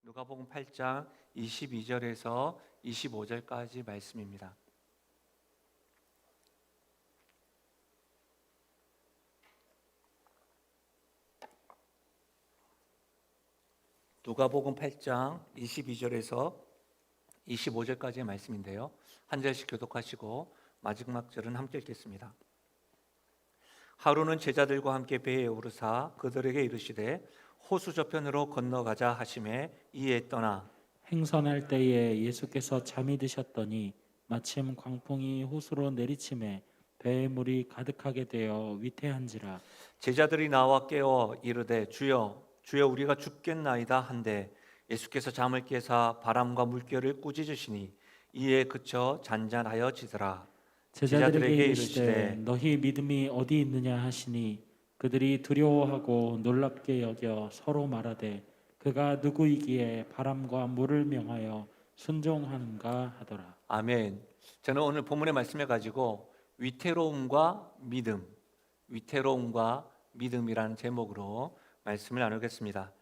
누가복음 8장 22절에서 25절까지 말씀입니다. 누가복음 8장 22절에서 25절까지의 말씀인데요. 한 절씩 교독하시고 마지막 절은 함께 읽겠습니다. 하루는 제자들과 함께 배에 오르사 그들에게 이르시되 호수 저편으로 건너가자 하시매 이에 떠나 행선할 때에 예수께서 잠이 드셨더니 마침 광풍이 호수로 내리침에 배에 물이 가득하게 되어 위태한지라. 제자들이 나와 깨어 이르되 주여 주여 우리가 죽겠나이다 한데 예수께서 잠을 깨사 바람과 물결을 꾸짖으시니 이에 그쳐 잔잔하여지더라. 제자들에게 이르시되 너희 믿음이 어디 있느냐 하시니 그들이 두려워하고 놀랍게 여겨 서로 말하되 그가 누구이기에 바람과 물을 명하여 순종하는가 하더라. 아멘. 저는 오늘 본문의 말씀을 가지고 위태로움과 믿음이라는 제목으로 말씀을 나누겠습니다.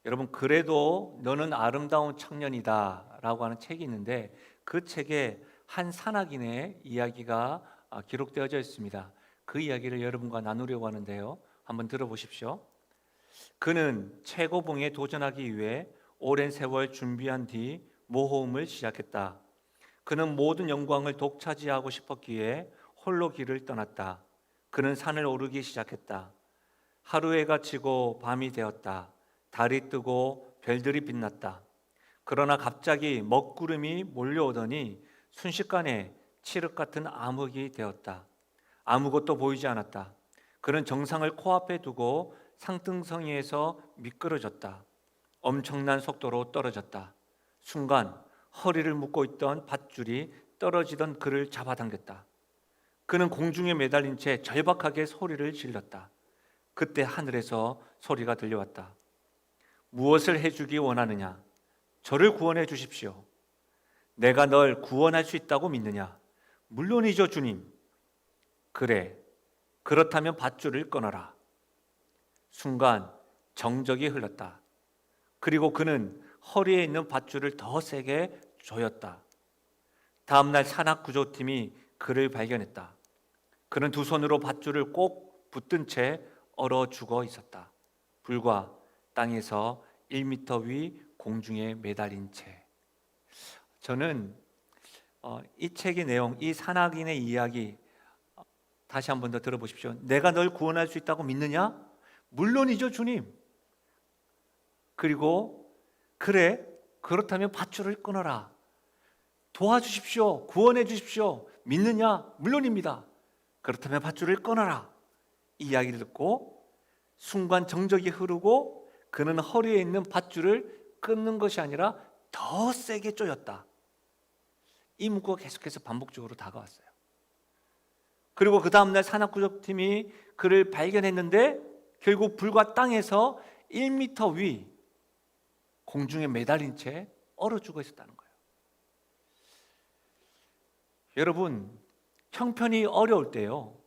여러분, 그래도 너는 아름다운 청년이다 라고 하는 책이 있는데 그 책에 한 산악인의 이야기가 기록되어져 있습니다. 그 이야기를 여러분과 나누려고 하는데요. 한번 들어보십시오. 그는 최고봉에 도전하기 위해 오랜 세월 준비한 뒤 모험을 시작했다. 그는 모든 영광을 독차지하고 싶었기에 홀로 길을 떠났다. 그는 산을 오르기 시작했다. 하루해가 지고 밤이 되었다. 달이 뜨고 별들이 빛났다. 그러나 갑자기 먹구름이 몰려오더니 순식간에 칠흑 같은 암흑이 되었다. 아무것도 보이지 않았다. 그는 정상을 코앞에 두고 상등성이에서 미끄러졌다. 엄청난 속도로 떨어졌다. 순간 허리를 묶고 있던 밧줄이 떨어지던 그를 잡아당겼다. 그는 공중에 매달린 채 절박하게 소리를 질렀다. 그때 하늘에서 소리가 들려왔다. 무엇을 해주기 원하느냐? 저를 구원해 주십시오. 내가 널 구원할 수 있다고 믿느냐? 물론이죠, 주님. 그래, 그렇다면 밧줄을 끊어라. 순간 정적이 흘렀다. 그리고 그는 허리에 있는 밧줄을 더 세게 조였다. 다음날 산악구조팀이 그를 발견했다. 그는 두 손으로 밧줄을 꼭 붙든 채 얼어 죽어 있었다. 불과 땅에서 1m 위 공중에 매달린 채. 저는 이 책의 내용, 이 산악인의 이야기 다시 한 번 더 들어보십시오. 내가 널 구원할 수 있다고 믿느냐? 물론이죠, 주님. 그리고 그래, 그렇다면 밧줄을 끊어라. 도와주십시오. 구원해 주십시오. 믿느냐? 물론입니다. 그렇다면 밧줄을 끊어라. 이 이야기를 듣고 순간 정적이 흐르고 그는 허리에 있는 밧줄을 끊는 것이 아니라 더 세게 쪼였다. 이 문구가 계속해서 반복적으로 다가왔어요. 그리고 그 다음날 산악구조팀이 그를 발견했는데 결국 불과 땅에서 1m 위 공중에 매달린 채 얼어 죽어 있었다는 거예요. 여러분, 형편이 어려울 때요,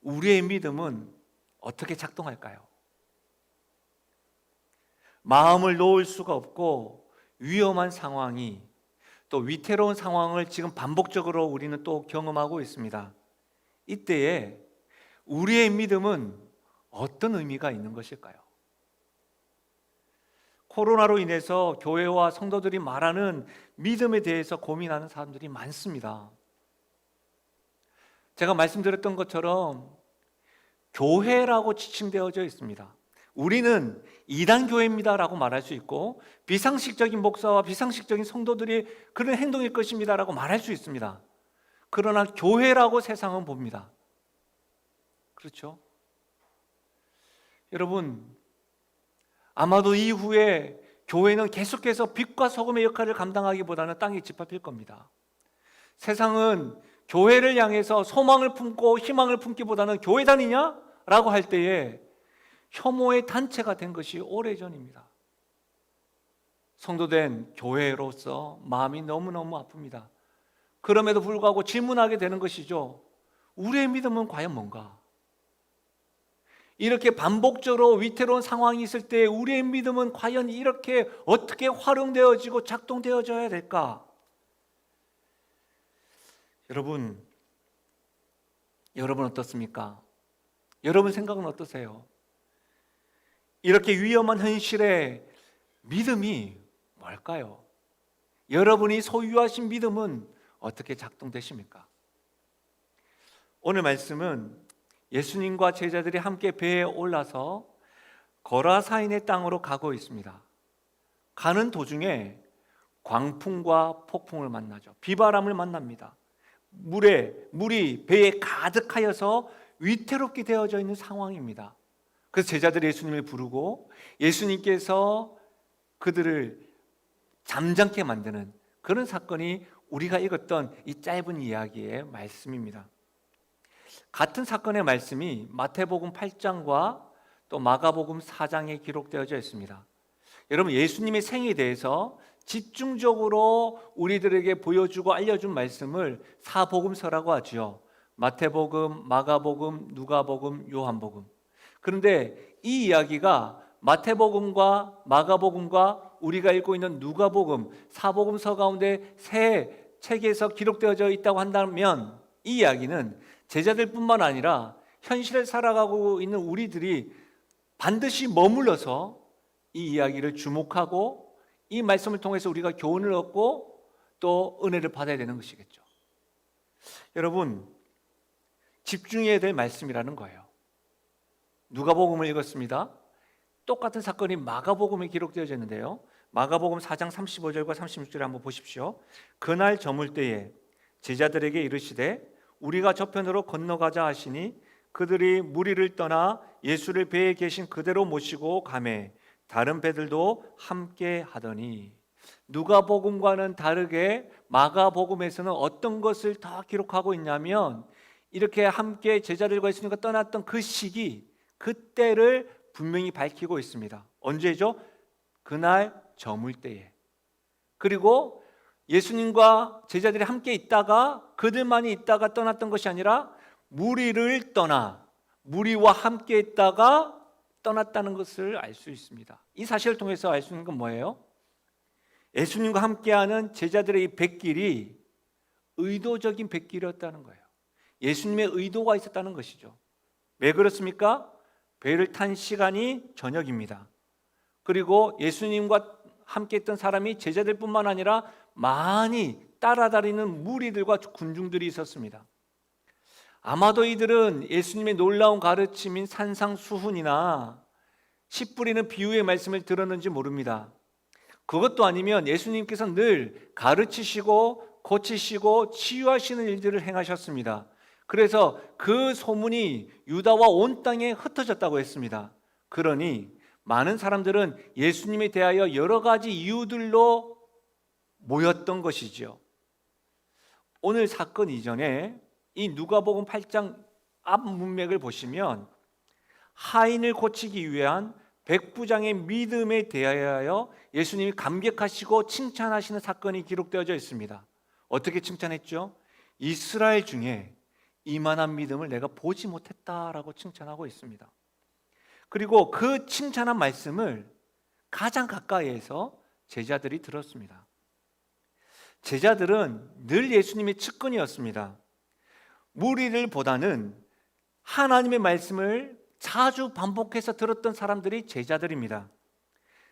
우리의 믿음은 어떻게 작동할까요? 마음을 놓을 수가 없고 위험한 상황이, 또 위태로운 상황을 지금 반복적으로 우리는 또 경험하고 있습니다. 이때에 우리의 믿음은 어떤 의미가 있는 것일까요? 코로나로 인해서 교회와 성도들이 말하는 믿음에 대해서 고민하는 사람들이 많습니다. 제가 말씀드렸던 것처럼 교회라고 지칭되어져 있습니다. 우리는 이단 교회입니다라고 말할 수 있고 비상식적인 목사와 비상식적인 성도들이 그런 행동일 것입니다라고 말할 수 있습니다. 그러나 교회라고 세상은 봅니다. 그렇죠? 여러분, 아마도 이후에 교회는 계속해서 빛과 소금의 역할을 감당하기보다는 땅에 짓밟힐 겁니다. 세상은 교회를 향해서 소망을 품고 희망을 품기보다는 교회 다니냐? 라고 할 때에 혐오의 단체가 된 것이 오래전입니다. 성도된 교회로서 마음이 너무너무 아픕니다. 그럼에도 불구하고 질문하게 되는 것이죠. 우리의 믿음은 과연 뭔가? 이렇게 반복적으로 위태로운 상황이 있을 때 우리의 믿음은 과연 이렇게 어떻게 활용되어지고 작동되어져야 될까? 여러분 어떻습니까? 여러분 생각은 어떠세요? 이렇게 위험한 현실에 믿음이 뭘까요? 여러분이 소유하신 믿음은 어떻게 작동되십니까? 오늘 말씀은 예수님과 제자들이 함께 배에 올라서 거라사인의 땅으로 가고 있습니다. 가는 도중에 광풍과 폭풍을 만나죠. 비바람을 만납니다. 물이 배에 가득하여서 위태롭게 되어져 있는 상황입니다. 그래서 제자들이 예수님을 부르고 예수님께서 그들을 잠잠케 만드는 그런 사건이 우리가 읽었던 이 짧은 이야기의 말씀입니다. 같은 사건의 말씀이 마태복음 8장과 또 마가복음 4장에 기록되어져 있습니다. 여러분, 예수님의 생에 대해서 집중적으로 우리들에게 보여주고 알려준 말씀을 사복음서라고 하죠. 마태복음, 마가복음, 누가복음, 요한복음. 그런데 이 이야기가 마태복음과 마가복음과 우리가 읽고 있는 누가복음, 사복음서 가운데 세 책에서 기록되어져 있다고 한다면 이 이야기는 제자들뿐만 아니라 현실을 살아가고 있는 우리들이 반드시 머물러서 이 이야기를 주목하고 이 말씀을 통해서 우리가 교훈을 얻고 또 은혜를 받아야 되는 것이겠죠. 여러분, 집중해야 될 말씀이라는 거예요. 누가복음을 읽었습니다. 똑같은 사건이 마가복음에 기록되어져 있는데요. 마가복음 4장 35절과 36절에 한번 보십시오. 그날 저물 때에 제자들에게 이르시되 우리가 저편으로 건너가자 하시니 그들이 무리를 떠나 예수를 배에 계신 그대로 모시고 가매 다른 배들도 함께 하더니, 누가복음과는 다르게 마가복음에서는 어떤 것을 더 기록하고 있냐면 이렇게 함께 제자들과 예수님과 떠났던 그 시기, 그때를 분명히 밝히고 있습니다. 언제죠? 그날 저물 때에. 그리고 예수님과 제자들이 함께 있다가 그들만이 있다가 떠났던 것이 아니라 무리를 떠나 무리와 함께 있다가 떠났다는 것을 알 수 있습니다. 이 사실을 통해서 알 수 있는 건 뭐예요? 예수님과 함께하는 제자들의 이 백길이 의도적인 백길이었다는 거예요. 예수님의 의도가 있었다는 것이죠. 왜 그렇습니까? 배를 탄 시간이 저녁입니다. 그리고 예수님과 함께 있던 사람이 제자들뿐만 아니라 많이 따라다니는 무리들과 군중들이 있었습니다. 아마도 이들은 예수님의 놀라운 가르침인 산상수훈이나 씨 뿌리는 비유의 말씀을 들었는지 모릅니다. 그것도 아니면 예수님께서 늘 가르치시고 고치시고 치유하시는 일들을 행하셨습니다. 그래서 그 소문이 유다와 온 땅에 흩어졌다고 했습니다. 그러니 많은 사람들은 예수님에 대하여 여러 가지 이유들로 모였던 것이죠. 오늘 사건 이전에 이 누가복음 8장 앞 문맥을 보시면 하인을 고치기 위한 백부장의 믿음에 대하여 예수님이 감격하시고 칭찬하시는 사건이 기록되어져 있습니다. 어떻게 칭찬했죠? 이스라엘 중에 이만한 믿음을 내가 보지 못했다라고 칭찬하고 있습니다. 그리고 그 칭찬한 말씀을 가장 가까이에서 제자들이 들었습니다. 제자들은 늘 예수님의 측근이었습니다. 무리들보다는 하나님의 말씀을 자주 반복해서 들었던 사람들이 제자들입니다.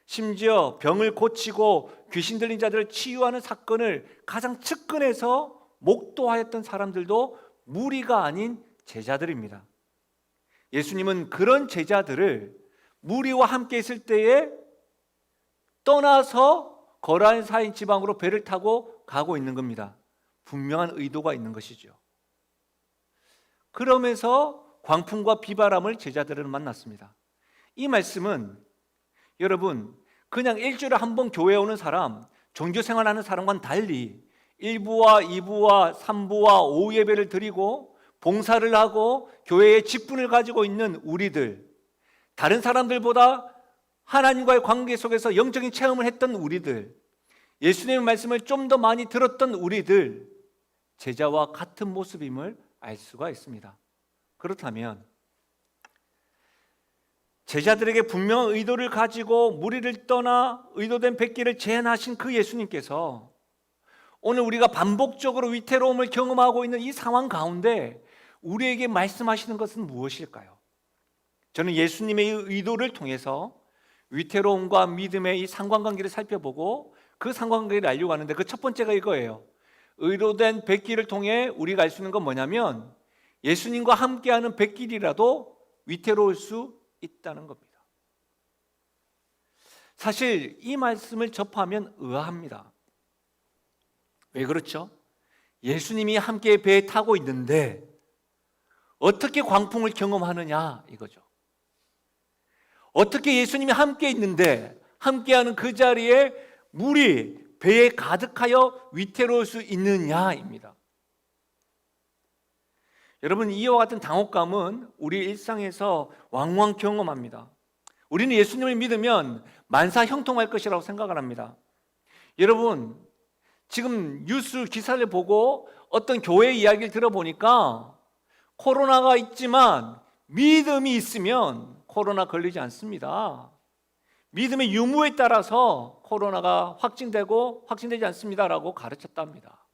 심지어 병을 고치고 귀신 들린 자들을 치유하는 사건을 가장 측근에서 목도하였던 사람들도 무리가 아닌 제자들입니다. 예수님은 그런 제자들을 무리와 함께 있을 때에 떠나서 거라사인 지방으로 배를 타고 가고 있는 겁니다. 분명한 의도가 있는 것이죠. 그러면서 광풍과 비바람을 제자들은 만났습니다. 이 말씀은 여러분 그냥 일주일에 한 번 교회에 오는 사람, 종교생활하는 사람과는 달리 1부와 2부와 3부와 오후 예배를 드리고 봉사를 하고 교회의 직분을 가지고 있는 우리들, 다른 사람들보다 하나님과의 관계 속에서 영적인 체험을 했던 우리들, 예수님의 말씀을 좀 더 많이 들었던 우리들, 제자와 같은 모습임을 알 수가 있습니다. 그렇다면 제자들에게 분명한 의도를 가지고 무리를 떠나 의도된 백기를 제안하신 그 예수님께서 오늘 우리가 반복적으로 위태로움을 경험하고 있는 이 상황 가운데 우리에게 말씀하시는 것은 무엇일까요? 저는 예수님의 의도를 통해서 위태로움과 믿음의 이 상관관계를 살펴보고 그 상관관계를 알려고 하는데 그 첫 번째가 이거예요. 의도된 백기를 통해 우리가 알 수 있는 건 뭐냐면 예수님과 함께하는 백길이라도 위태로울 수 있다는 겁니다. 사실 이 말씀을 접하면 의아합니다. 왜 그렇죠? 예수님이 함께 배에 타고 있는데 어떻게 광풍을 경험하느냐 이거죠. 어떻게 예수님이 함께 있는데 함께하는 그 자리에 물이 배에 가득하여 위태로울 수 있느냐입니다. 여러분, 이와 같은 당혹감은 우리 일상에서 왕왕 경험합니다. 우리는 예수님을 믿으면 만사 형통할 것이라고 생각을 합니다. 여러분, 지금 뉴스 기사를 보고 어떤 교회 이야기를 들어보니까 코로나가 있지만 믿음이 있으면 코로나 걸리지 않습니다. 믿음의 유무에 따라서 코로나가 확진되고 확진되지 않습니다라고 가르쳤답니다.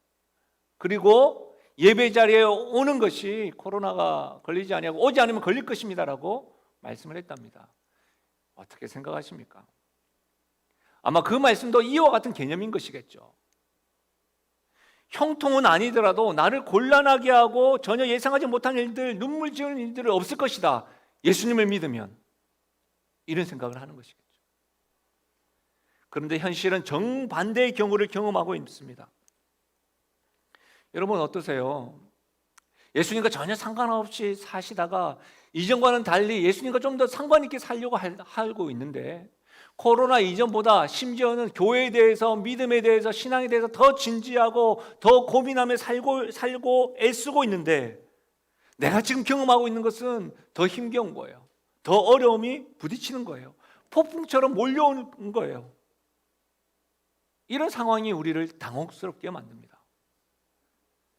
그리고 예배 자리에 오는 것이 코로나가 걸리지 아니하고 오지 않으면 걸릴 것입니다라고 말씀을 했답니다. 어떻게 생각하십니까? 아마 그 말씀도 이와 같은 개념인 것이겠죠. 형통은 아니더라도 나를 곤란하게 하고 전혀 예상하지 못한 일들, 눈물 지으는 일들은 없을 것이다. 예수님을 믿으면 이런 생각을 하는 것이겠죠. 그런데 현실은 정반대의 경우를 경험하고 있습니다. 여러분 어떠세요? 예수님과 전혀 상관없이 사시다가 이전과는 달리 예수님과 좀 더 상관 있게 살려고 하고 있는데 코로나 이전보다 심지어는 교회에 대해서, 믿음에 대해서, 신앙에 대해서 더 진지하고 더 고민하며 살고 애쓰고 있는데 내가 지금 경험하고 있는 것은 더 힘겨운 거예요. 더 어려움이 부딪히는 거예요. 폭풍처럼 몰려오는 거예요. 이런 상황이 우리를 당혹스럽게 만듭니다.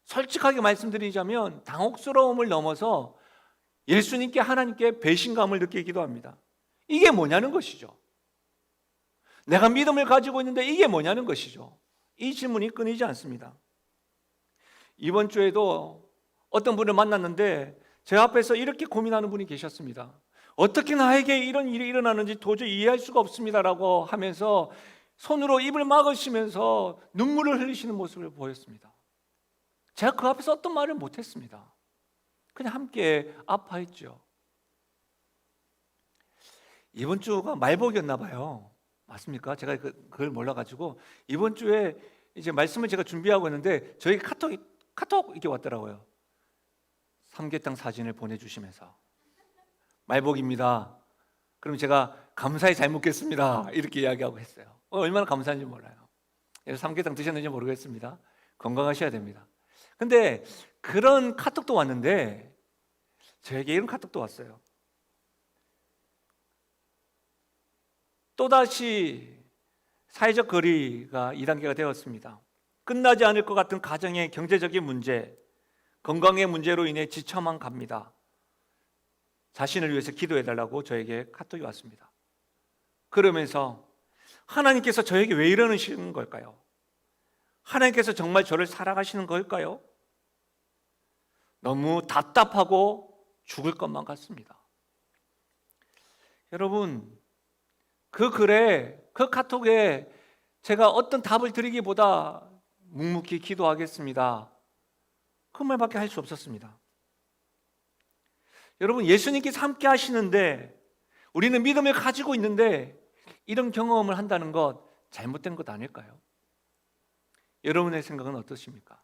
솔직하게 말씀드리자면 당혹스러움을 넘어서 예수님께, 하나님께 배신감을 느끼기도 합니다. 이게 뭐냐는 것이죠. 내가 믿음을 가지고 있는데 이게 뭐냐는 것이죠. 이 질문이 끊이지 않습니다. 이번 주에도 어떤 분을 만났는데 제 앞에서 이렇게 고민하는 분이 계셨습니다. 어떻게 나에게 이런 일이 일어나는지 도저히 이해할 수가 없습니다라고 하면서 손으로 입을 막으시면서 눈물을 흘리시는 모습을 보였습니다. 제가 그 앞에서 어떤 말을 못했습니다. 그냥 함께 아파했죠. 이번 주가 말복이었나 봐요. 맞습니까? 제가 그걸 몰라가지고 이번 주에 이제 말씀을 제가 준비하고 있는데 저희 카톡 이렇게 왔더라고요. 삼계탕 사진을 보내주시면서 말복입니다. 그럼 제가 감사히 잘 먹겠습니다. 이렇게 이야기하고 했어요. 얼마나 감사한지 몰라요. 삼계탕 드셨는지 모르겠습니다. 건강하셔야 됩니다. 근데 그런 카톡도 왔는데 저에게 이런 카톡도 왔어요. 또다시 사회적 거리가 2단계가 되었습니다. 끝나지 않을 것 같은 가정의 경제적인 문제, 건강의 문제로 인해 지쳐만 갑니다. 자신을 위해서 기도해달라고 저에게 카톡이 왔습니다. 그러면서 하나님께서 저에게 왜 이러시는 걸까요? 하나님께서 정말 저를 사랑하시는 걸까요? 너무 답답하고 죽을 것만 같습니다. 여러분, 그 글에, 그 카톡에 제가 어떤 답을 드리기보다 묵묵히 기도하겠습니다. 그 말밖에 할 수 없었습니다. 여러분, 예수님께서 함께 하시는데 우리는 믿음을 가지고 있는데 이런 경험을 한다는 것 잘못된 것 아닐까요? 여러분의 생각은 어떠십니까?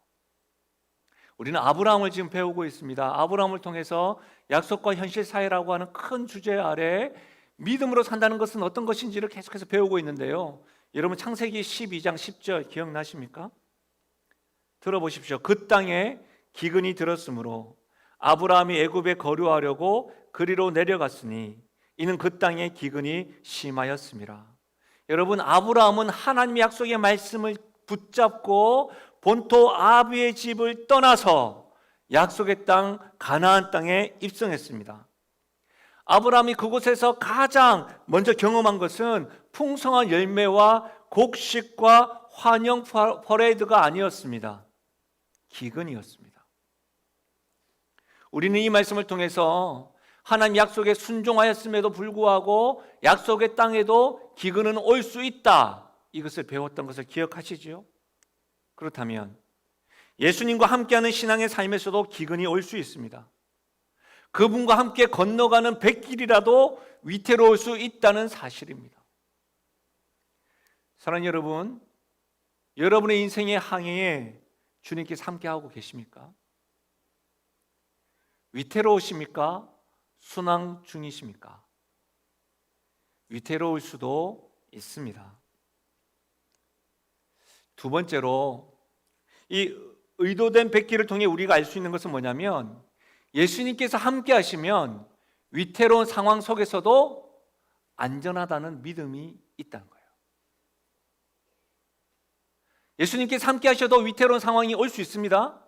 우리는 아브라함을 지금 배우고 있습니다. 아브라함을 통해서 약속과 현실 사회라고 하는 큰 주제 아래 믿음으로 산다는 것은 어떤 것인지를 계속해서 배우고 있는데요. 여러분 창세기 12장 10절 기억나십니까? 들어보십시오. 그 땅에 기근이 들었으므로 아브라함이 애굽에 거류하려고 그리로 내려갔으니 이는 그 땅에 기근이 심하였습니다. 여러분, 아브라함은 하나님의 약속의 말씀을 붙잡고 본토 아비의 집을 떠나서 약속의 땅 가나안 땅에 입성했습니다. 아브라함이 그곳에서 가장 먼저 경험한 것은 풍성한 열매와 곡식과 환영 퍼레이드가 아니었습니다. 기근이었습니다. 우리는 이 말씀을 통해서 하나님 약속에 순종하였음에도 불구하고 약속의 땅에도 기근은 올 수 있다, 이것을 배웠던 것을 기억하시지요? 그렇다면 예수님과 함께하는 신앙의 삶에서도 기근이 올 수 있습니다. 그분과 함께 건너가는 백길이라도 위태로울 수 있다는 사실입니다. 사랑하는 여러분, 여러분의 인생의 항해에 주님께서 함께하고 계십니까? 위태로우십니까? 순항 중이십니까? 위태로울 수도 있습니다. 두 번째로, 이 의도된 백기를 통해 우리가 알 수 있는 것은 뭐냐면, 예수님께서 함께 하시면 위태로운 상황 속에서도 안전하다는 믿음이 있다는 거예요. 예수님께서 함께 하셔도 위태로운 상황이 올 수 있습니다.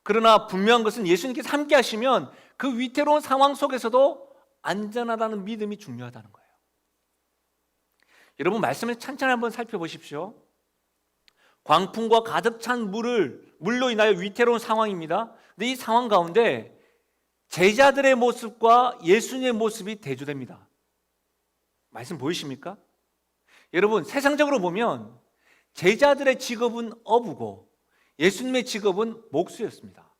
그러나 분명한 것은 예수님께서 함께 하시면 그 위태로운 상황 속에서도 안전하다는 믿음이 중요하다는 거예요. 여러분, 말씀을 찬찬히 한번 살펴보십시오. 광풍과 가득 찬 물로 인하여 위태로운 상황입니다. 근데 이 상황 가운데 제자들의 모습과 예수님의 모습이 대조됩니다. 말씀 보이십니까? 여러분, 세상적으로 보면 제자들의 직업은 어부고 예수님의 직업은 목수였습니다.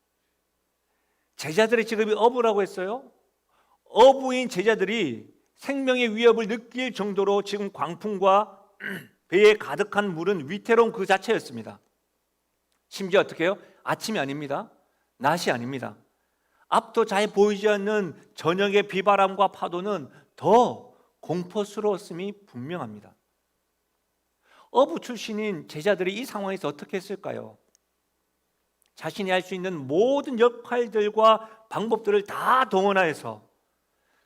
제자들의 직업이 어부라고 했어요. 어부인 제자들이 생명의 위협을 느낄 정도로 지금 광풍과 배에 가득한 물은 위태로운 그 자체였습니다. 심지어 어떻게 해요? 아침이 아닙니다. 낮이 아닙니다. 앞도 잘 보이지 않는 저녁의 비바람과 파도는 더 공포스러웠음이 분명합니다. 어부 출신인 제자들이 이 상황에서 어떻게 했을까요? 자신이 할 수 있는 모든 역할들과 방법들을 다 동원하여서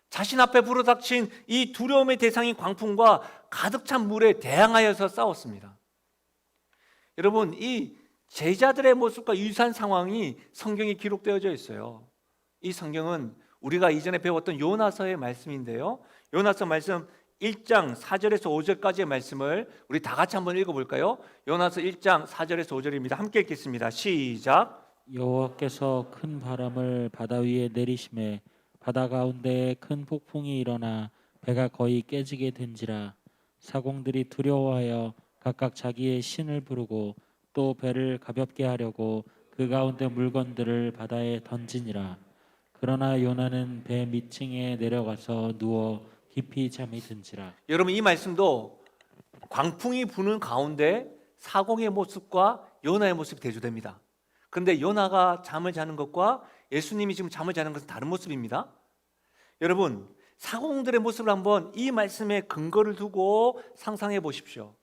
자신 앞에 불어닥친 이 두려움의 대상인 광풍과 가득 찬 물에 대항하여서 싸웠습니다. 여러분, 이 제자들의 모습과 유사한 상황이 성경에 기록되어져 있어요. 이 성경은 우리가 이전에 배웠던 요나서의 말씀인데요, 요나서 말씀 1장 4절에서 5절까지의 말씀을 우리 다 같이 한번 읽어볼까요? 요나서 1장 4절에서 5절입니다. 함께 읽겠습니다. 시작. 여호와께서 큰 바람을 바다 위에 내리심에 바다 가운데 큰 폭풍이 일어나 배가 거의 깨지게 된지라. 사공들이 두려워하여 각각 자기의 신을 부르고 또 배를 가볍게 하려고 그 가운데 물건들을 바다에 던지니라. 그러나 요나는 배 밑층에 내려가서 누워 깊이 잠이 든지라. 여러분, 이 말씀도 광풍이 부는 가운데 사공의 모습과 요나의 모습이 대조됩니다. 그런데 요나가 잠을 자는 것과 예수님이 지금 잠을 자는 것은 다른 모습입니다. 여러분, 사공들의 모습을 한번 이 말씀에 근거를 두고 상상해 보십시오.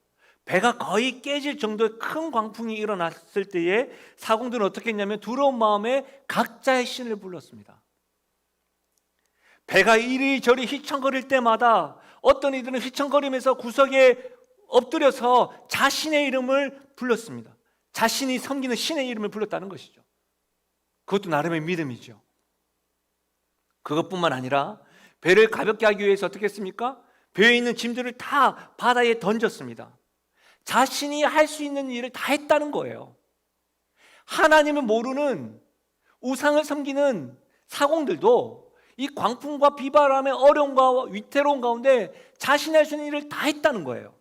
배가 거의 깨질 정도의 큰 광풍이 일어났을 때에 사공들은 어떻게 했냐면 두려운 마음에 각자의 신을 불렀습니다. 배가 이리저리 휘청거릴 때마다 어떤 이들은 휘청거리면서 구석에 엎드려서 자신의 이름을 불렀습니다. 자신이 섬기는 신의 이름을 불렀다는 것이죠. 그것도 나름의 믿음이죠. 그것뿐만 아니라 배를 가볍게 하기 위해서 어떻게 했습니까? 배에 있는 짐들을 다 바다에 던졌습니다. 자신이 할 수 있는 일을 다 했다는 거예요. 하나님을 모르는 우상을 섬기는 사공들도 이 광풍과 비바람의 어려움과 위태로운 가운데 자신이 할 수 있는 일을 다 했다는 거예요.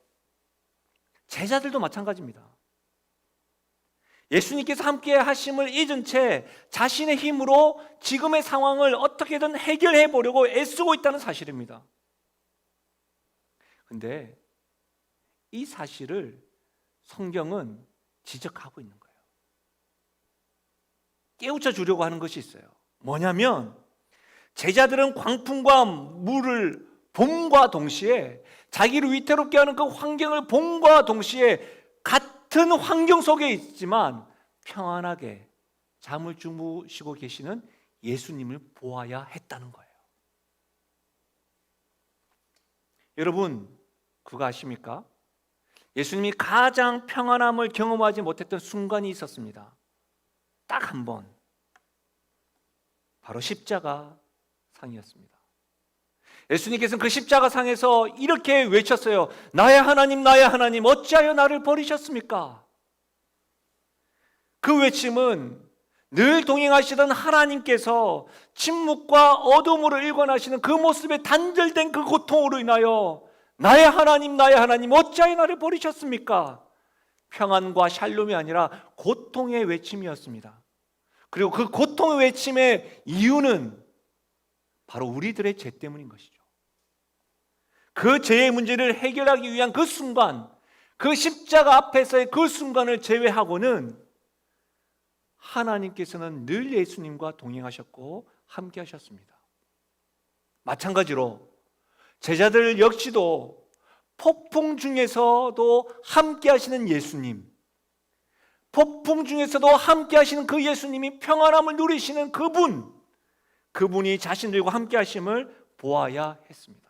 제자들도 마찬가지입니다. 예수님께서 함께 하심을 잊은 채 자신의 힘으로 지금의 상황을 어떻게든 해결해 보려고 애쓰고 있다는 사실입니다. 그런데 이 사실을 성경은 지적하고 있는 거예요. 깨우쳐 주려고 하는 것이 있어요. 뭐냐면 제자들은 광풍과 물을 봄과 동시에 자기를 위태롭게 하는 그 환경을 봄과 동시에 같은 환경 속에 있지만 평안하게 잠을 주무시고 계시는 예수님을 보아야 했다는 거예요. 여러분, 그거 아십니까? 예수님이 가장 평안함을 경험하지 못했던 순간이 있었습니다. 딱 한 번. 바로 십자가 상이었습니다. 예수님께서는 그 십자가상에서 이렇게 외쳤어요. 나의 하나님, 나의 하나님, 어찌하여 나를 버리셨습니까? 그 외침은 늘 동행하시던 하나님께서 침묵과 어둠으로 일관하시는 그 모습에 단절된 그 고통으로 인하여 나의 하나님, 나의 하나님, 어찌하여 나를 버리셨습니까? 평안과 샬롬이 아니라 고통의 외침이었습니다. 그리고 그 고통의 외침의 이유는 바로 우리들의 죄 때문인 것이죠. 그 죄의 문제를 해결하기 위한 그 순간, 그 십자가 앞에서의 그 순간을 제외하고는 하나님께서는 늘 예수님과 동행하셨고 함께 하셨습니다. 마찬가지로 제자들 역시도 폭풍 중에서도 함께 하시는 예수님, 폭풍 중에서도 함께 하시는 그 예수님이 평안함을 누리시는 그분이 자신들과 함께 하심을 보아야 했습니다.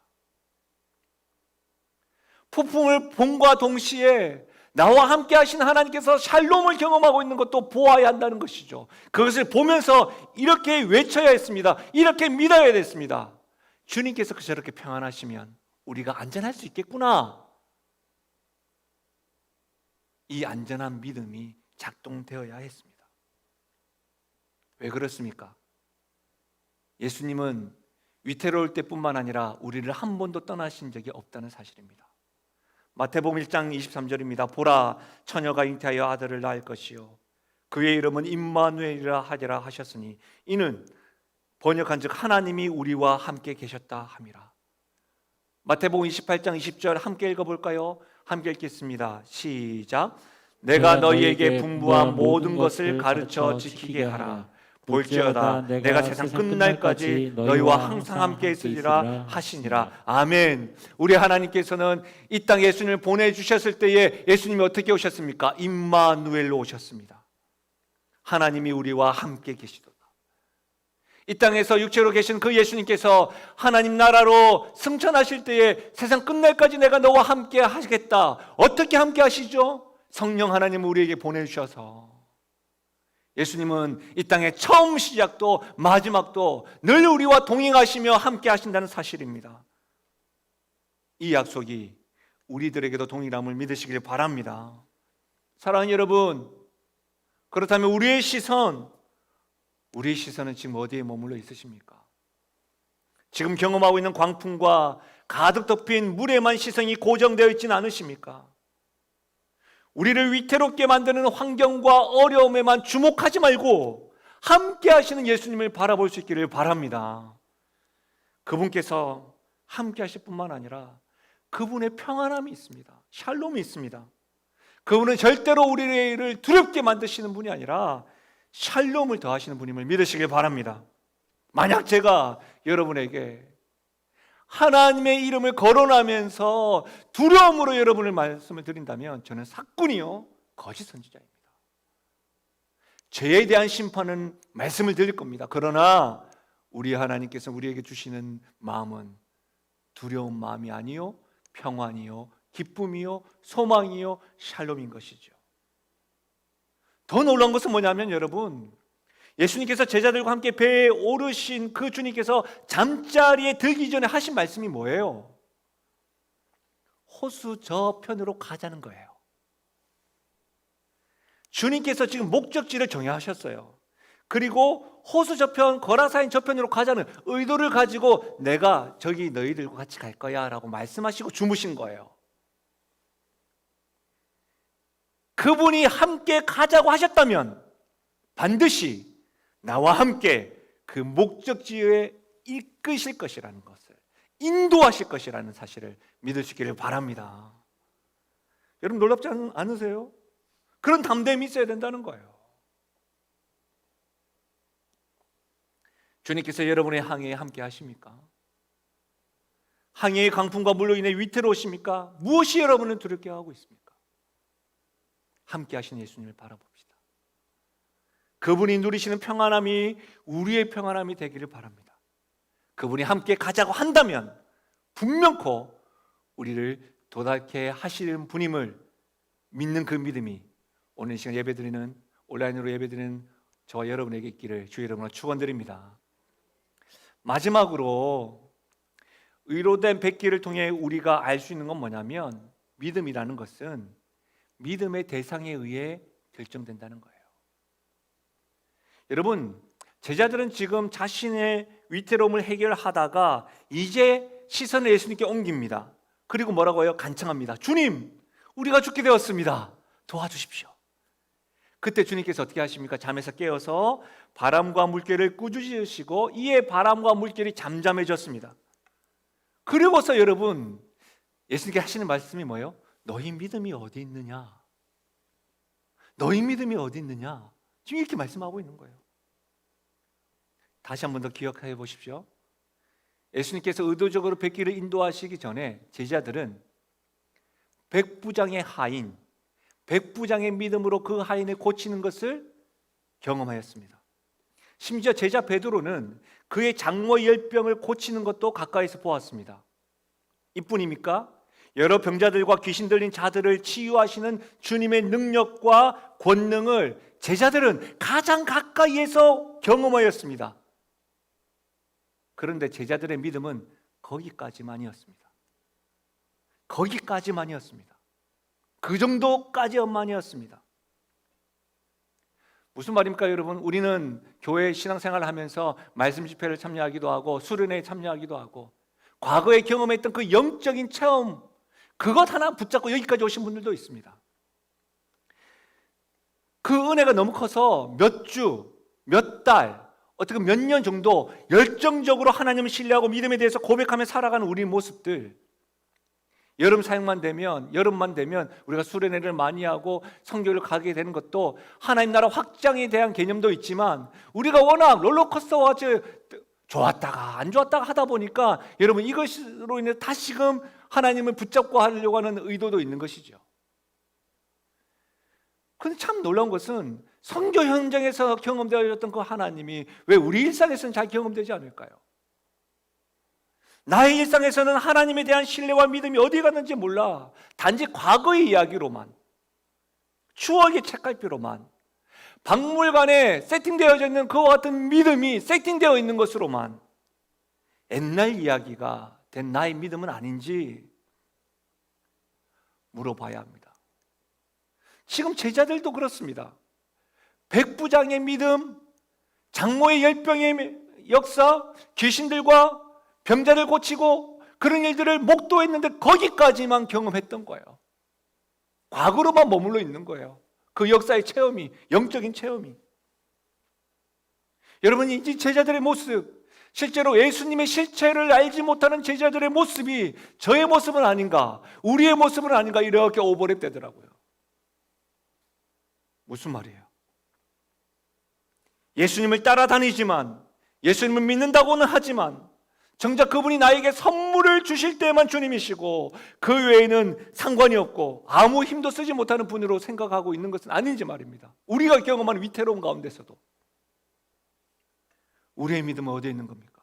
폭풍을 봄과 동시에 나와 함께 하신 하나님께서 샬롬을 경험하고 있는 것도 보아야 한다는 것이죠. 그것을 보면서 이렇게 외쳐야 했습니다. 이렇게 믿어야 됐습니다. 주님께서 저렇게 평안하시면 우리가 안전할 수 있겠구나. 이 안전한 믿음이 작동되어야 했습니다. 왜 그렇습니까? 예수님은 위태로울 때뿐만 아니라 우리를 한 번도 떠나신 적이 없다는 사실입니다. 마태복음 1장 23절입니다. 보라, 처녀가 잉태하여 아들을 낳을 것이요 그의 이름은 임마누엘이라 하리라 하셨으니 이는 번역한즉 하나님이 우리와 함께 계셨다 함이라. 마태복음 28장 20절 함께 읽어볼까요? 함께 읽겠습니다. 시작. 내가 너희에게 분부한 모든 것을 가르쳐 지키게 하라. 볼지어다 내가 세상 끝날까지 너희와 항상 함께 있으리라 하시니라. 아멘. 우리 하나님께서는 이 땅에 예수님을 보내주셨을 때에 예수님이 어떻게 오셨습니까? 임마누엘로 오셨습니다. 하나님이 우리와 함께 계시도다. 이 땅에서 육체로 계신 그 예수님께서 하나님 나라로 승천하실 때에 세상 끝날까지 내가 너와 함께 하시겠다. 어떻게 함께 하시죠? 성령 하나님 우리에게 보내주셔서 예수님은 이 땅의 처음 시작도 마지막도 늘 우리와 동행하시며 함께 하신다는 사실입니다. 이 약속이 우리들에게도 동일함을 믿으시길 바랍니다. 사랑하는 여러분, 그렇다면 우리의 시선은 지금 어디에 머물러 있으십니까? 지금 경험하고 있는 광풍과 가득 덮인 물에만 시선이 고정되어 있지는 않으십니까? 우리를 위태롭게 만드는 환경과 어려움에만 주목하지 말고 함께 하시는 예수님을 바라볼 수 있기를 바랍니다. 그분께서 함께 하실 뿐만 아니라 그분의 평안함이 있습니다. 샬롬이 있습니다. 그분은 절대로 우리를 두렵게 만드시는 분이 아니라 샬롬을 더하시는 분임을 믿으시길 바랍니다. 만약 제가 여러분에게 하나님의 이름을 거론하면서 두려움으로 여러분을 말씀을 드린다면 저는 사꾼이요 거짓 선지자입니다. 죄에 대한 심판은 말씀을 드릴 겁니다. 그러나 우리 하나님께서 우리에게 주시는 마음은 두려운 마음이 아니요 평안이요 기쁨이요 소망이요 샬롬인 것이죠. 더 놀라운 것은 뭐냐면 여러분, 예수님께서 제자들과 함께 배에 오르신 그 주님께서 잠자리에 들기 전에 하신 말씀이 뭐예요? 호수 저편으로 가자는 거예요. 주님께서 지금 목적지를 정하셨어요. 그리고 호수 저편, 거라사인 저편으로 가자는 의도를 가지고 내가 저기 너희들과 같이 갈 거야 라고 말씀하시고 주무신 거예요. 그분이 함께 가자고 하셨다면 반드시 나와 함께 그 목적지에 이끄실 것이라는 것을, 인도하실 것이라는 사실을 믿으시기를 바랍니다. 여러분 놀랍지 않으세요? 그런 담대함이 있어야 된다는 거예요. 주님께서 여러분의 항해에 함께 하십니까? 항해의 강풍과 물로 인해 위태로우십니까? 무엇이 여러분을 두렵게 하고 있습니까? 함께 하신 예수님을 바라봅시다. 그분이 누리시는 평안함이 우리의 평안함이 되기를 바랍니다. 그분이 함께 가자고 한다면 분명코 우리를 도달케 하시는 분임을 믿는 그 믿음이 오늘 이 시간 예배드리는, 온라인으로 예배드리는 저와 여러분에게 있기를 주의 이름으로 축원드립니다. 마지막으로 의로된 백기를 통해 우리가 알 수 있는 건 뭐냐면 믿음이라는 것은 믿음의 대상에 의해 결정된다는 거예요. 여러분, 제자들은 지금 자신의 위태로움을 해결하다가 이제 시선을 예수님께 옮깁니다. 그리고 뭐라고 해요? 간청합니다. 주님, 우리가 죽게 되었습니다. 도와주십시오. 그때 주님께서 어떻게 하십니까? 잠에서 깨어서 바람과 물결을 꾸짖으시고 이에 바람과 물결이 잠잠해졌습니다. 그리고서 여러분, 예수님께 하시는 말씀이 뭐예요? 너희 믿음이 어디 있느냐? 너희 믿음이 어디 있느냐? 지금 이렇게 말씀하고 있는 거예요. 다시 한 번 더 기억해 보십시오. 예수님께서 의도적으로 백기를 인도하시기 전에 제자들은 백부장의 하인, 백부장의 믿음으로 그 하인을 고치는 것을 경험하였습니다. 심지어 제자 베드로는 그의 장모 열병을 고치는 것도 가까이서 보았습니다. 이뿐입니까? 여러 병자들과 귀신 들린 자들을 치유하시는 주님의 능력과 권능을 제자들은 가장 가까이에서 경험하였습니다. 그런데 제자들의 믿음은 거기까지만이었습니다. 거기까지만이었습니다. 그 정도까지만이었습니다. 무슨 말입니까, 여러분? 우리는 교회 신앙생활을 하면서 말씀 집회를 참여하기도 하고 수련회에 참여하기도 하고 과거에 경험했던 그 영적인 체험, 그것 하나 붙잡고 여기까지 오신 분들도 있습니다. 그 은혜가 너무 커서 몇 주, 몇 달, 어떻게 몇 년 정도 열정적으로 하나님을 신뢰하고 믿음에 대해서 고백하며 살아가는 우리 모습들, 여름만 되면 우리가 수련회를 많이 하고 선교를 가게 되는 것도 하나님 나라 확장에 대한 개념도 있지만 우리가 워낙 롤러코스터와 좋았다가 안 좋았다가 하다 보니까 여러분 이것으로 인해 다시금 하나님을 붙잡고 하려고 하는 의도도 있는 것이죠. 그런데 참 놀라운 것은 선교 현장에서 경험되어졌던 그 하나님이 왜 우리 일상에서는 잘 경험되지 않을까요? 나의 일상에서는 하나님에 대한 신뢰와 믿음이 어디 갔는지 몰라. 단지 과거의 이야기로만, 추억의 책갈피로만, 박물관에 세팅되어져 있는 그와 같은 믿음이 세팅되어 있는 것으로만 옛날 이야기가 된 나의 믿음은 아닌지 물어봐야 합니다. 지금 제자들도 그렇습니다. 백부장의 믿음, 장모의 열병의 역사, 귀신들과 병자를 고치고 그런 일들을 목도했는데 거기까지만 경험했던 거예요. 과거로만 머물러 있는 거예요. 그 역사의 체험이, 영적인 체험이. 여러분, 이 제자들의 모습, 실제로 예수님의 실체를 알지 못하는 제자들의 모습이 저의 모습은 아닌가, 우리의 모습은 아닌가 이렇게 오버랩 되더라고요. 무슨 말이에요? 예수님을 따라다니지만, 예수님을 믿는다고는 하지만 정작 그분이 나에게 선물을 주실 때만 주님이시고 그 외에는 상관이 없고 아무 힘도 쓰지 못하는 분으로 생각하고 있는 것은 아닌지 말입니다. 우리가 경험하는 위태로움 가운데서도 우리의 믿음은 어디에 있는 겁니까?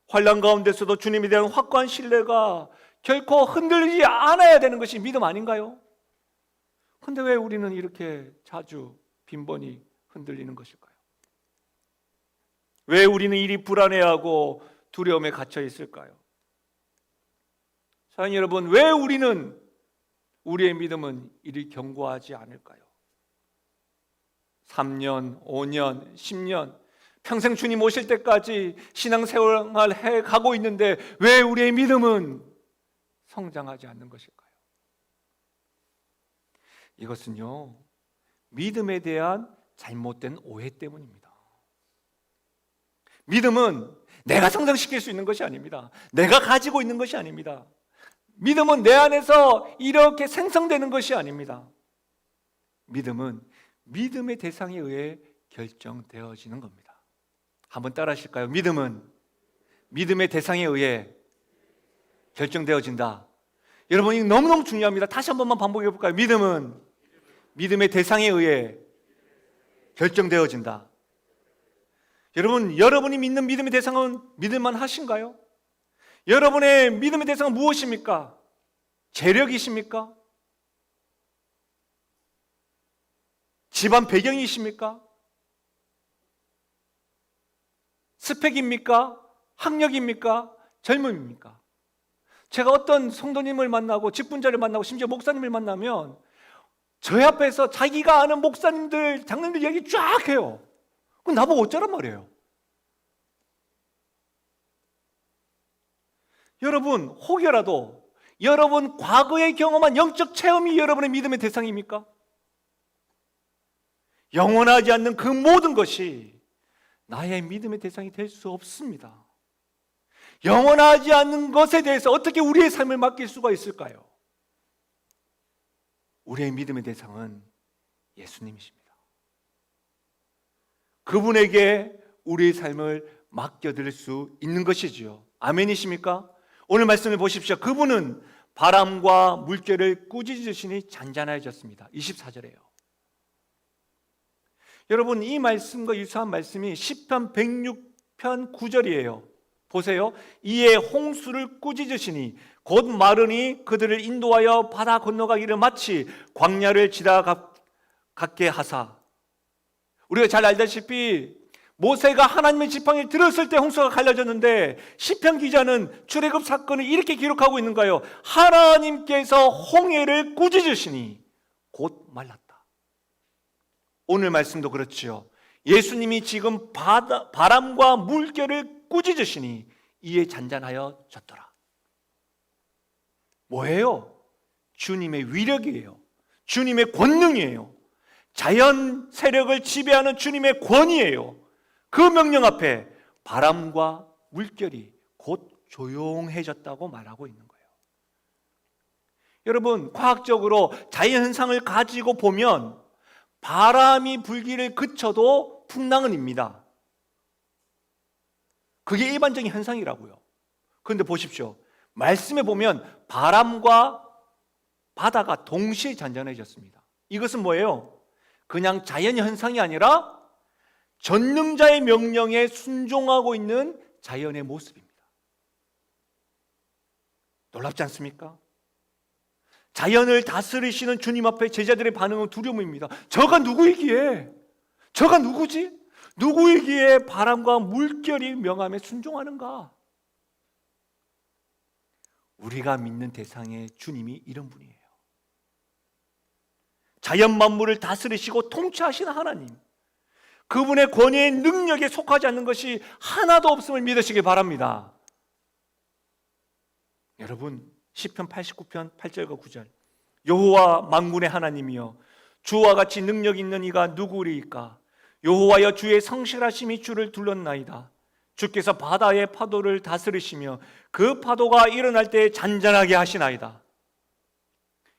환난 가운데서도 주님에 대한 확고한 신뢰가 결코 흔들리지 않아야 되는 것이 믿음 아닌가요? 그런데 왜 우리는 이렇게 자주 빈번히 흔들리는 것일까요? 왜 우리는 이리 불안해하고 두려움에 갇혀 있을까요? 사랑하는 여러분, 왜 우리의 믿음은 이리 견고하지 않을까요? 3년, 5년, 10년 평생 주님 오실 때까지 신앙생활 해가고 있는데 왜 우리의 믿음은 성장하지 않는 것일까요? 이것은요, 믿음에 대한 잘못된 오해 때문입니다. 믿음은 내가 성장시킬 수 있는 것이 아닙니다. 내가 가지고 있는 것이 아닙니다. 믿음은 내 안에서 이렇게 생성되는 것이 아닙니다. 믿음은 믿음의 대상에 의해 결정되어지는 겁니다. 한번 따라 하실까요? 믿음은 믿음의 대상에 의해 결정되어진다. 여러분, 이거 너무너무 중요합니다. 다시 한 번만 반복해 볼까요? 믿음은 믿음의 대상에 의해 결정되어진다. 여러분, 여러분이 믿는 믿음의 대상은 믿을만 하신가요? 여러분의 믿음의 대상은 무엇입니까? 재력이십니까? 집안 배경이십니까? 스펙입니까? 학력입니까? 젊음입니까? 제가 어떤 성도님을 만나고 직분자를 만나고 심지어 목사님을 만나면 저희 앞에서 자기가 아는 목사님들, 장로님들 얘기 쫙 해요. 그럼 나보고 어쩌란 말이에요. 여러분, 혹여라도 여러분 과거에 경험한 영적 체험이 여러분의 믿음의 대상입니까? 영원하지 않는 그 모든 것이 나의 믿음의 대상이 될 수 없습니다. 영원하지 않는 것에 대해서 어떻게 우리의 삶을 맡길 수가 있을까요? 우리의 믿음의 대상은 예수님이십니다. 그분에게 우리의 삶을 맡겨드릴 수 있는 것이지요. 아멘이십니까? 오늘 말씀을 보십시오. 그분은 바람과 물결을 꾸짖으시니 잔잔해졌습니다. 24절에요. 여러분, 이 말씀과 유사한 말씀이 시편 106편 9절이에요. 보세요. 이에 홍수를 꾸짖으시니 곧 마르니 그들을 인도하여 바다 건너가기를 마치 광야를 지나갔게 하사. 우리가 잘 알다시피 모세가 하나님의 지팡이를 들었을 때 홍수가 갈라졌는데 시편 기자는 출애굽 사건을 이렇게 기록하고 있는 거예요. 하나님께서 홍해를 꾸짖으시니 곧 말랐다. 오늘 말씀도 그렇지요. 예수님이 지금 바람과 물결을 꾸짖으시니 이에 잔잔하여 졌더라. 뭐예요? 주님의 위력이에요. 주님의 권능이에요. 자연 세력을 지배하는 주님의 권위예요. 그 명령 앞에 바람과 물결이 곧 조용해졌다고 말하고 있는 거예요. 여러분, 과학적으로 자연현상을 가지고 보면 바람이 불기를 그쳐도 풍랑은 입니다. 그게 일반적인 현상이라고요. 그런데 보십시오. 말씀에 보면 바람과 바다가 동시에 잔잔해졌습니다. 이것은 뭐예요? 그냥 자연현상이 아니라 전능자의 명령에 순종하고 있는 자연의 모습입니다. 놀랍지 않습니까? 자연을 다스리시는 주님 앞에 제자들의 반응은 두려움입니다. 저가 누구이기에? 저가 누구지? 누구이기에 바람과 물결이 명함에 순종하는가? 우리가 믿는 대상의 주님이 이런 분이에요. 자연 만물을 다스리시고 통치하시는 하나님, 그분의 권위의 능력에 속하지 않는 것이 하나도 없음을 믿으시기 바랍니다. 여러분, 시편 89편 8절과 9절, 여호와 만군의 하나님이여 주와 같이 능력 있는 이가 누구리이까? 여호와여 주의 성실하심이 주를 둘렀나이다. 주께서 바다의 파도를 다스리시며 그 파도가 일어날 때 잔잔하게 하시나이다.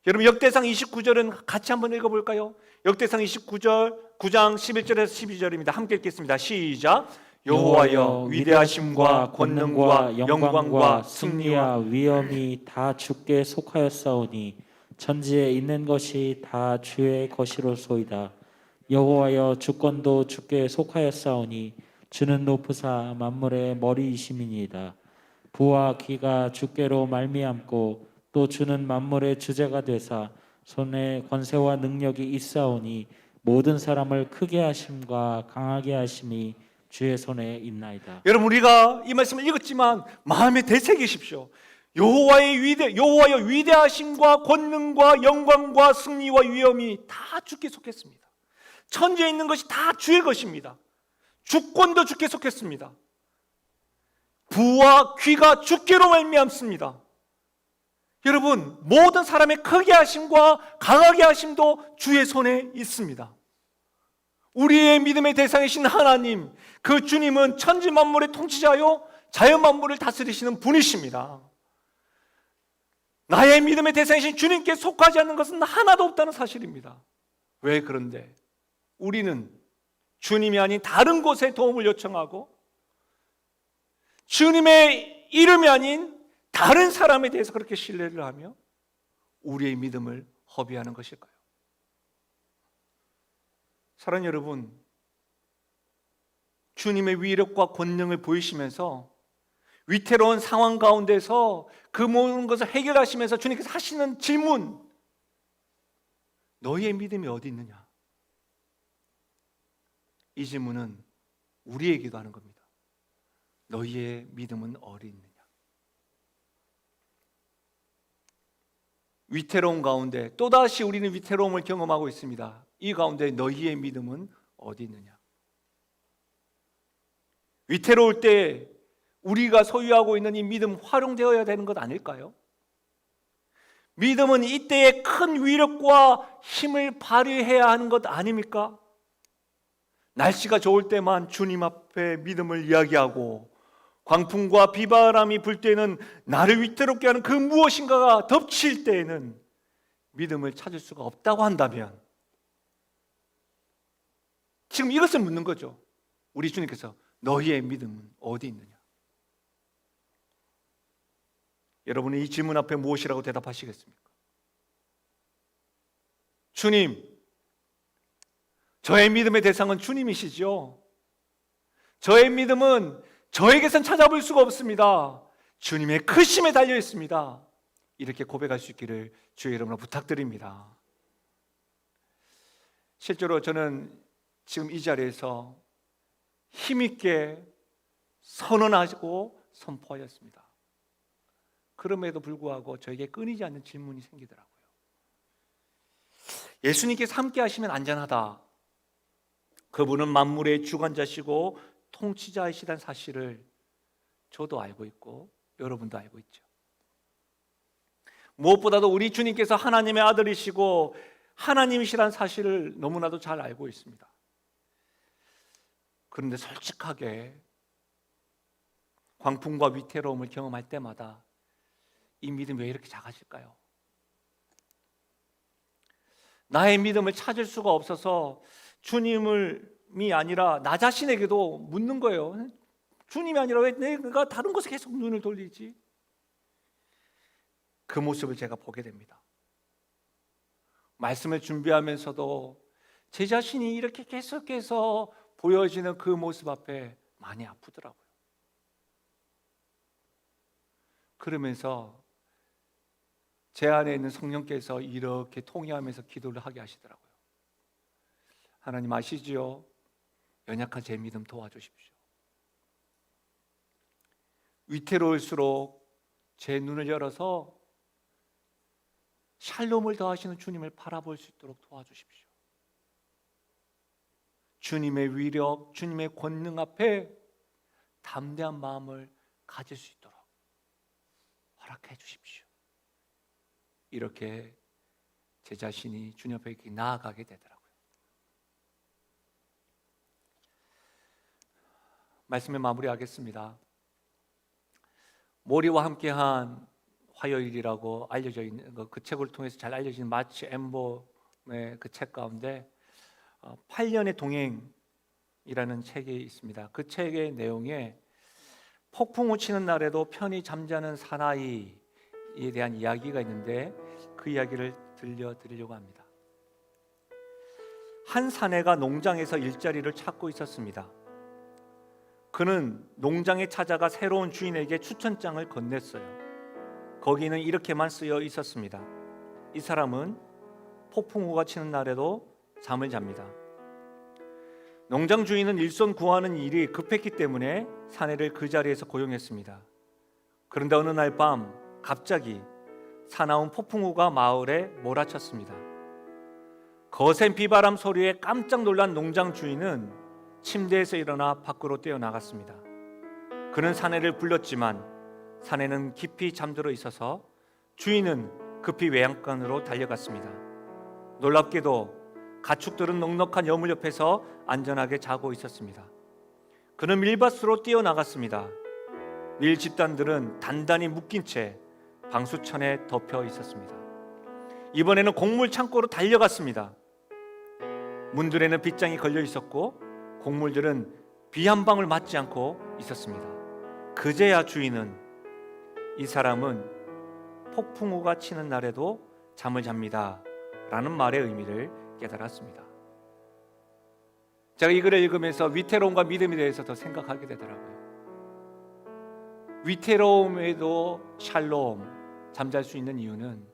여러분, 역대상 29절은 같이 한번 읽어볼까요? 역대상 29절 9장 11절에서 12절입니다. 함께 읽겠습니다. 시작. 여호와여 위대하심과 권능과 영광과 승리와 위엄이 다 주께 속하였사오니 천지에 있는 것이 다 주의 것이로소이다. 여호와여 주권도 주께 속하였사오니 주는 높으사 만물의 머리이심이니이다. 부와 귀가 주께로 말미암고 또 주는 만물의 주제가 되사 손에 권세와 능력이 있사오니 모든 사람을 크게 하심과 강하게 하심이 주의 손에 있나이다. 여러분, 우리가 이 말씀을 읽었지만 마음에 되새기십시오. 여호와여 위대하심과 권능과 영광과 승리와 위엄이 다 주께 속했습니다. 천지에 있는 것이 다 주의 것입니다. 주권도 주께 속했습니다. 부와 귀가 주께로 말미암습니다. 여러분, 모든 사람의 크게 하심과 강하게 하심도 주의 손에 있습니다. 우리의 믿음의 대상이신 하나님, 그 주님은 천지 만물의 통치자요 자연 만물을 다스리시는 분이십니다. 나의 믿음의 대상이신 주님께 속하지 않는 것은 하나도 없다는 사실입니다. 왜 그런데 우리는 주님이 아닌 다른 곳에 도움을 요청하고 주님의 이름이 아닌 다른 사람에 대해서 그렇게 신뢰를 하며 우리의 믿음을 허비하는 것일까요? 사랑하는 여러분, 주님의 위력과 권능을 보이시면서 위태로운 상황 가운데서 그 모든 것을 해결하시면서 주님께서 하시는 질문, 너희의 믿음이 어디 있느냐? 이 질문은 우리에게도 하는 겁니다. 너희의 믿음은 어디 있느냐? 위태로운 가운데 또다시 우리는 위태로움을 경험하고 있습니다. 이 가운데 너희의 믿음은 어디 있느냐? 위태로울 때 우리가 소유하고 있는 이 믿음 활용되어야 되는 것 아닐까요? 믿음은 이때에 큰 위력과 힘을 발휘해야 하는 것 아닙니까? 날씨가 좋을 때만 주님 앞에 믿음을 이야기하고 광풍과 비바람이 불 때는 나를 위태롭게 하는 그 무엇인가가 덮칠 때에는 믿음을 찾을 수가 없다고 한다면 지금 이것을 묻는 거죠. 우리 주님께서 너희의 믿음은 어디 있느냐? 여러분은 이 질문 앞에 무엇이라고 대답하시겠습니까? 주님, 저의 믿음의 대상은 주님이시죠. 저의 믿음은 저에게선 찾아볼 수가 없습니다. 주님의 크심에 달려 있습니다. 이렇게 고백할 수 있기를 주의 이름으로 부탁드립니다. 실제로 저는 지금 이 자리에서 힘있게 선언하고 선포하였습니다. 그럼에도 불구하고 저에게 끊이지 않는 질문이 생기더라고요. 예수님께서 함께 하시면 안전하다. 그분은 만물의 주관자시고 통치자이시다는 사실을 저도 알고 있고 여러분도 알고 있죠. 무엇보다도 우리 주님께서 하나님의 아들이시고 하나님이시라는 사실을 너무나도 잘 알고 있습니다. 그런데 솔직하게 광풍과 위태로움을 경험할 때마다 이 믿음이 왜 이렇게 작아질까요? 나의 믿음을 찾을 수가 없어서 주님이 아니라 나 자신에게도 묻는 거예요. 주님이 아니라 왜 내가 다른 곳에 계속 눈을 돌리지? 그 모습을 제가 보게 됩니다. 말씀을 준비하면서도 제 자신이 이렇게 계속해서 보여지는 그 모습 앞에 많이 아프더라고요. 그러면서 제 안에 있는 성령께서 이렇게 통회하면서 기도를 하게 하시더라고요. 하나님 아시지요? 연약한 제 믿음 도와주십시오. 위태로울수록 제 눈을 열어서 샬롬을 더하시는 주님을 바라볼 수 있도록 도와주십시오. 주님의 위력, 주님의 권능 앞에 담대한 마음을 가질 수 있도록 허락해 주십시오. 이렇게 제 자신이 주님 앞에 나아가게 되더라고요. 말씀을 마무리하겠습니다. 모리와 함께한 화요일이라고 알려져 있는 그 책을 통해서 잘 알려진 마치 엠범의 그 책 가운데 8년의 동행이라는 책이 있습니다. 그 책의 내용에 폭풍우 치는 날에도 편히 잠자는 사나이에 대한 이야기가 있는데 그 이야기를 들려드리려고 합니다. 한 사내가 농장에서 일자리를 찾고 있었습니다. 그는 농장에 찾아가 새로운 주인에게 추천장을 건넸어요. 거기는 이렇게만 쓰여 있었습니다. 이 사람은 폭풍우가 치는 날에도 잠을 잡니다. 농장 주인은 일손 구하는 일이 급했기 때문에 사내를 그 자리에서 고용했습니다. 그런데 어느 날 밤 갑자기 사나운 폭풍우가 마을에 몰아쳤습니다. 거센 비바람 소리에 깜짝 놀란 농장 주인은 침대에서 일어나 밖으로 뛰어나갔습니다. 그는 사내를 불렀지만 사내는 깊이 잠들어 있어서 주인은 급히 외양간으로 달려갔습니다. 놀랍게도 가축들은 넉넉한 여물 옆에서 안전하게 자고 있었습니다. 그는 밀밭으로 뛰어나갔습니다. 밀 집단들은 단단히 묶인 채 방수천에 덮여 있었습니다. 이번에는 곡물 창고로 달려갔습니다. 문들에는 빗장이 걸려 있었고 곡물들은 비 한 방울 맞지 않고 있었습니다. 그제야 주인은 이 사람은 폭풍우가 치는 날에도 잠을 잡니다 라는 말의 의미를 깨달았습니다. 제가 이 글을 읽으면서 위태로움과 믿음에 대해서 더 생각하게 되더라고요. 위태로움에도 샬롬, 잠잘 수 있는 이유는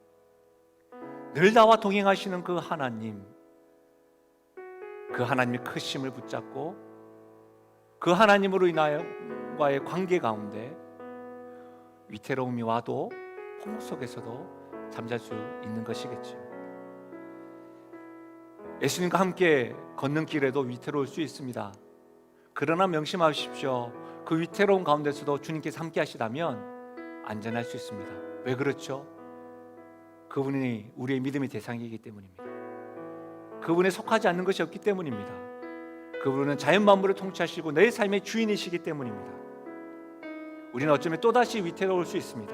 늘 나와 동행하시는 그 하나님, 그 하나님의 크심을 붙잡고 그 하나님으로 인하여 주님과의 관계 가운데 위태로움이 와도 폭풍 속에서도 잠잘 수 있는 것이겠죠. 예수님과 함께 걷는 길에도 위태로울 수 있습니다. 그러나 명심하십시오. 그 위태로운 가운데서도 주님께서 함께 하시다면 안전할 수 있습니다. 왜 그렇죠? 그분이 우리의 믿음의 대상이기 때문입니다. 그분에 속하지 않는 것이 없기 때문입니다. 그분은 자연 만물을 통치하시고 내 삶의 주인이시기 때문입니다. 우리는 어쩌면 또다시 위태로울 수 있습니다.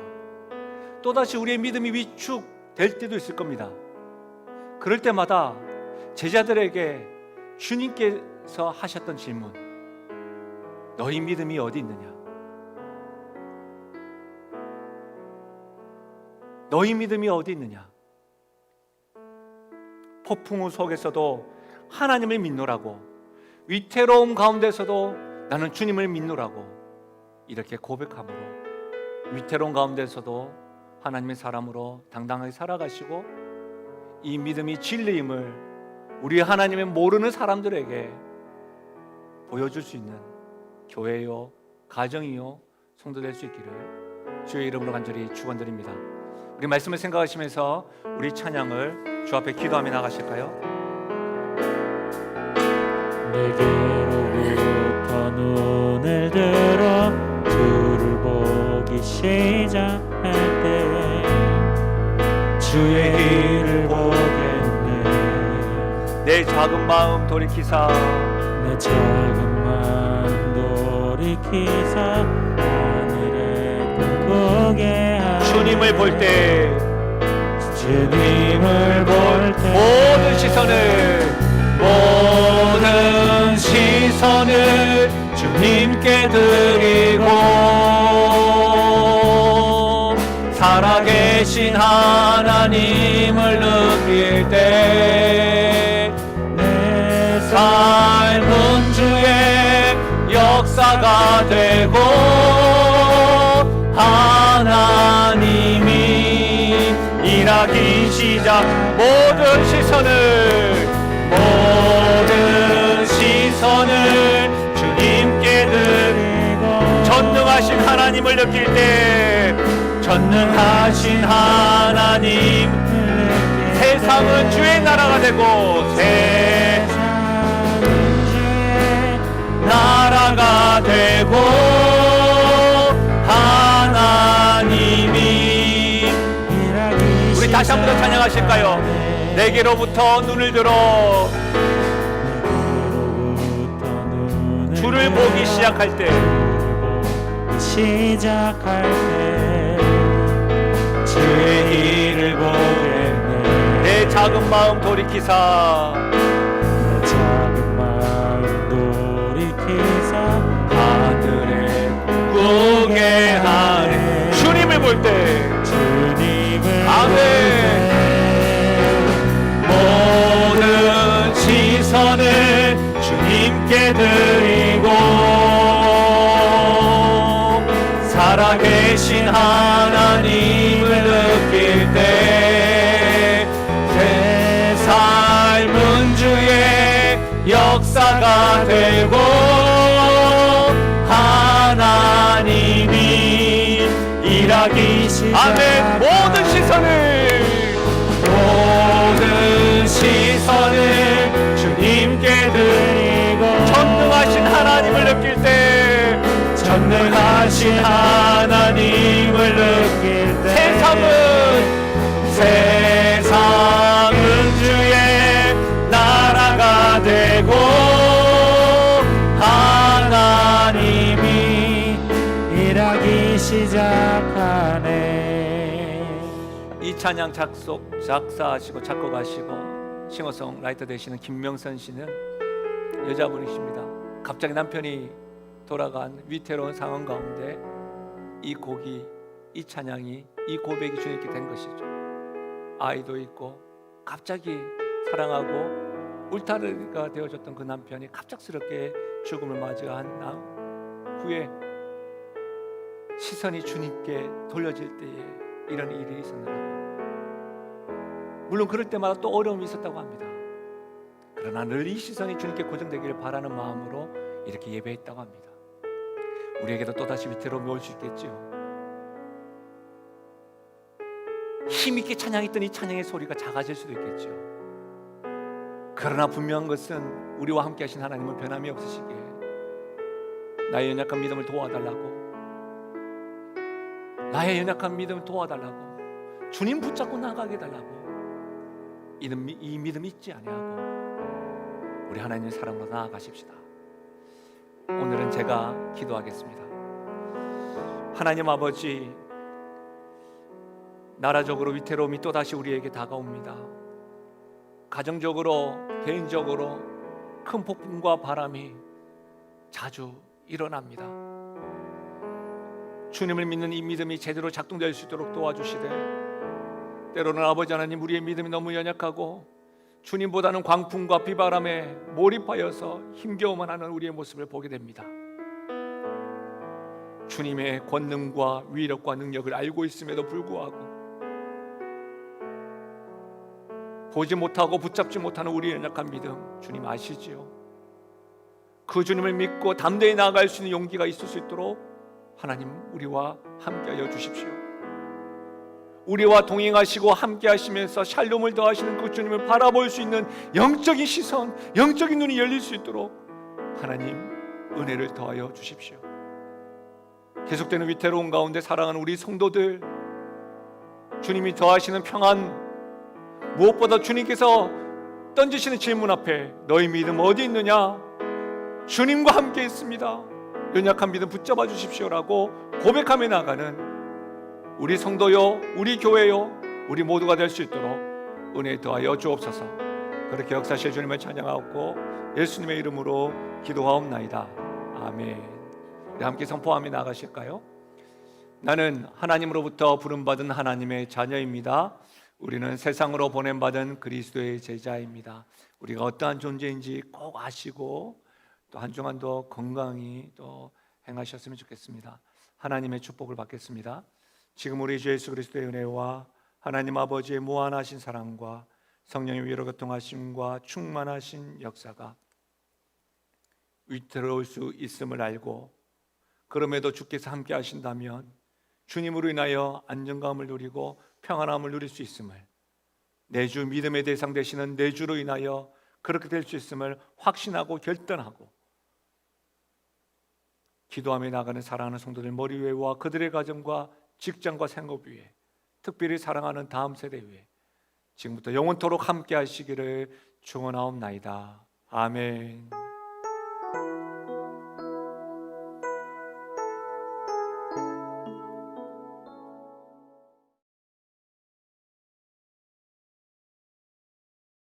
또다시 우리의 믿음이 위축될 때도 있을 겁니다. 그럴 때마다 제자들에게 주님께서 하셨던 질문, 너희 믿음이 어디 있느냐? 너희 믿음이 어디 있느냐? 폭풍우 속에서도 하나님을 믿노라고, 위태로움 가운데서도 나는 주님을 믿노라고 이렇게 고백함으로 위태로운 가운데서도 하나님의 사람으로 당당하게 살아가시고 이 믿음이 진리임을 우리 하나님의 모르는 사람들에게 보여줄 수 있는 교회요, 가정이요, 성도 될 수 있기를 주의 이름으로 간절히 축원드립니다. 우리 말씀을 생각하시면서 우리 찬양을 주 앞에 기도하며 나가실까요? 내게로부터 눈을 들어 주를 보기 시작할 때 주의 길을 보겠네. 내 작은 마음 돌이키사 내 작은 마음 돌이키사 하늘에 꿈꾸게 하네. 주님을 볼 때 주님을 볼 때 모든 시선을 주님께 드리고 살아계신 하나님을 느낄 때 내 삶은 주의 역사가 되고 하나님이 일하기 시작. 모든 시선을 주님께 드리고 전능하신 하나님을 느낄 때 전능하신 하나님, 세상은 주의 나라가 되고 세상은 주의 나라가 되고 하나님이 우리 다시 한 번 더 찬양하실까요? 내게로부터 눈을 들어 주를 보기 시작할 때 주의 길을 보겠네. 내 작은 마음 돌이키사 하늘에 꾸게 하네. 주님을 볼 때 아멘. 모든 시선을 주님께 드리고 살아계신 하나님을 느낄 때 내 삶은 주의 역사가 되고 하나님이 일하기 시작. 아멘. 모든 시선을 주님께 드리고 전능하신 하나님을 느낄 때 전능하신 하나님을 느낄 때 세상은 주의 나라가 되고 하나님이 일하기 시작하네. 이 찬양 작사하시고 작곡하시고 싱어송라이터 되시는 김명선 씨는 여자분이십니다. 갑자기 남편이 돌아간 위태로운 상황 가운데 이 곡이, 이 찬양이, 이 고백이 주님께 된 것이죠. 아이도 있고 갑자기 사랑하고 울타리가 되어줬던 그 남편이 갑작스럽게 죽음을 맞이한 후에 시선이 주님께 돌려질 때에 이런 일이 있었느라고. 물론 그럴 때마다 또 어려움이 있었다고 합니다. 그러나 늘 이 시선이 주님께 고정되기를 바라는 마음으로 이렇게 예배했다고 합니다. 우리에게도 또다시 위태로움이 올 수 있겠지요. 힘있게 찬양했던 이 찬양의 소리가 작아질 수도 있겠지요. 그러나 분명한 것은 우리와 함께 하신 하나님은 변함이 없으시기에 나의 연약한 믿음을 도와달라고, 나의 연약한 믿음을 도와달라고, 주님 붙잡고 나가게 해달라고, 이 믿음 잊지 아니하고 우리 하나님의 사랑으로 나아가십시다. 오늘은 제가 기도하겠습니다. 하나님 아버지, 나라적으로 위태로움이 또다시 우리에게 다가옵니다. 가정적으로, 개인적으로 큰 폭풍과 바람이 자주 일어납니다. 주님을 믿는 이 믿음이 제대로 작동될 수 있도록 도와주시되, 때로는 아버지 하나님, 우리의 믿음이 너무 연약하고 주님보다는 광풍과 비바람에 몰입하여서 힘겨워만 하는 우리의 모습을 보게 됩니다. 주님의 권능과 위력과 능력을 알고 있음에도 불구하고 보지 못하고 붙잡지 못하는 우리의 연약한 믿음, 주님 아시지요? 그 주님을 믿고 담대히 나아갈 수 있는 용기가 있을 수 있도록 하나님 우리와 함께하여 주십시오. 우리와 동행하시고 함께하시면서 샬롬을 더하시는 그 주님을 바라볼 수 있는 영적인 시선, 영적인 눈이 열릴 수 있도록 하나님 은혜를 더하여 주십시오. 계속되는 위태로움 가운데 사랑하는 우리 성도들, 주님이 더하시는 평안, 무엇보다 주님께서 던지시는 질문 앞에 너희 믿음 어디 있느냐? 주님과 함께 있습니다. 연약한 믿음 붙잡아 주십시오라고 고백하며 나가는 우리 성도요, 우리 교회요, 우리 모두가 될 수 있도록 은혜 더하여 주옵소서. 그렇게 역사하실 주님을 찬양하고 예수님의 이름으로 기도하옵나이다. 아멘. 우리 함께 선포하며 나가실까요? 나는 하나님으로부터 부름받은 하나님의 자녀입니다. 우리는 세상으로 보냄받은 그리스도의 제자입니다. 우리가 어떠한 존재인지 꼭 아시고 또 한 주간 더 건강히 또 행하셨으면 좋겠습니다. 하나님의 축복을 받겠습니다. 지금 우리 주 예수 그리스도의 은혜와 하나님 아버지의 무한하신 사랑과 성령의 위로 교통하심과 충만하신 역사가 위태로울 수 있음을 알고 그럼에도 주께서 함께 하신다면 주님으로 인하여 안정감을 누리고 평안함을 누릴 수 있음을, 내 주 믿음의 대상 되시는 내 주로 인하여 그렇게 될 수 있음을 확신하고 결단하고 기도하며 나가는 사랑하는 성도들 머리 위와 그들의 가정과 직장과 생업 위에, 특별히 사랑하는 다음 세대 위에 지금부터 영원토록 함께 하시기를 축원하옵나이다. 아멘.